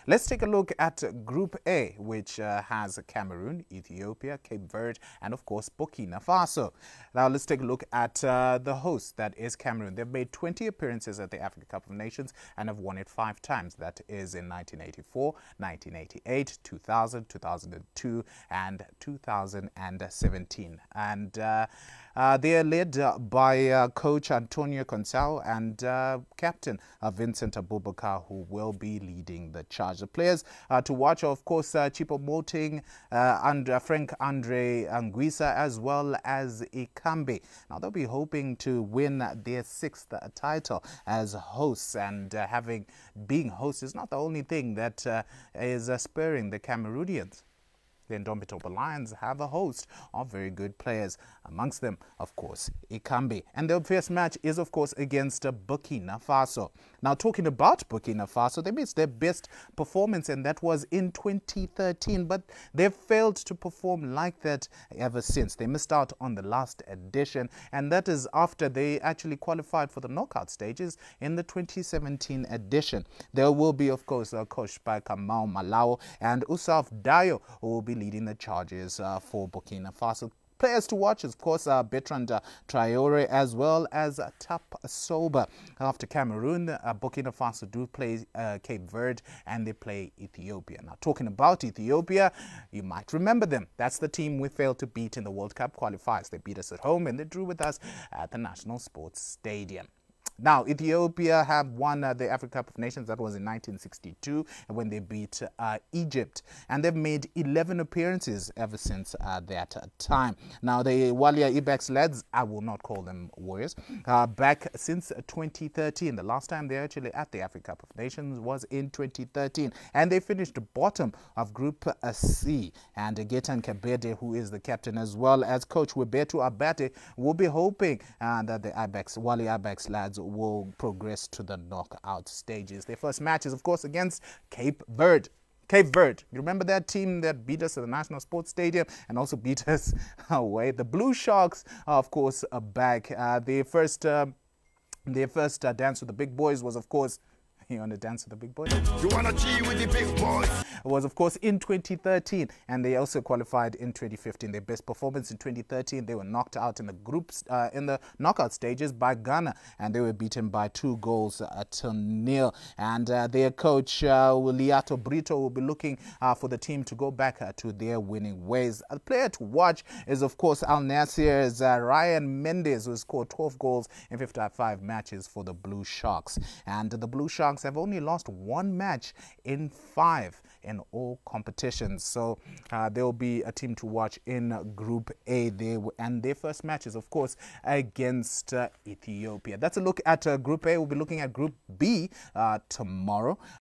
Let's take a look at Group A, which has Cameroon, Ethiopia, Cape Verde, and of course Burkina Faso. Now let's take a look at the host, that is Cameroon. They've made 20 appearances at the African Cup of Nations and have won it 5 times. That is in 1984, 1988, 2000, 2002, and 2017. And they are led by coach Antonio Conceição and captain Vincent Abubakar, who will be leading the charge. The players to watch are, of course, Chipo Moting, Frank Andre Anguissa, as well as Ikambe. Now, they'll be hoping to win their 6th title as hosts, and being hosts is not the only thing that is spurring the Cameroonians. The Indomitable Lions have a host of very good players, amongst them, of course, Ikambe. And their first match is, of course, against Burkina Faso. Now, talking about Burkina Faso, they made their best performance, and that was in 2013, but they've failed to perform like that ever since. They missed out on the last edition, and that is after they actually qualified for the knockout stages in the 2017 edition. There will be, of course, coached by Kamau Malao and Usaf Dayo, who will be leading the charges for Burkina Faso. Players to watch, of course, Bertrand Traore, as well as Tap Soba. After Cameroon, Burkina Faso do play Cape Verde, and they play Ethiopia. Now, talking about Ethiopia, you might remember them. That's the team we failed to beat in the World Cup qualifiers. They beat us at home, and they drew with us at the National Sports Stadium. Now, Ethiopia have won the African Cup of Nations. That was in 1962 when they beat Egypt. And they've made 11 appearances ever since that time. Now, the Walia Ibex lads, I will not call them Warriors, back since 2013. The last time they're actually at the African Cup of Nations was in 2013. And they finished bottom of Group C. And Getan Kabede, who is the captain, as well as coach Webetu Abate, will be hoping that the Walia Ibex lads will progress to the knockout stages. Their first match is, of course, against Cape Verde. Cape Verde, you remember that team that beat us at the National Sports Stadium and also beat us away? The Blue Sharks, of course, are back. Their first dance with the big boys was, of course, you want to dance with the big boys? You want to G with the big boys? It was, of course, in 2013, and they also qualified in 2015. Their best performance in 2013, they were knocked out in the groups, in the knockout stages by Ghana, and they were beaten by 2 goals to 0. And their coach, Liato Brito, will be looking for the team to go back to their winning ways. A player to watch is, of course, Al Nassr's Ryan Mendes, who scored 12 goals in 55 matches for the Blue Sharks. And the Blue Sharks have only lost 1 match in 5 in all competitions. So there will be a team to watch in Group A. And their first match is, of course, against Ethiopia. That's a look at Group A. We'll be looking at Group B tomorrow.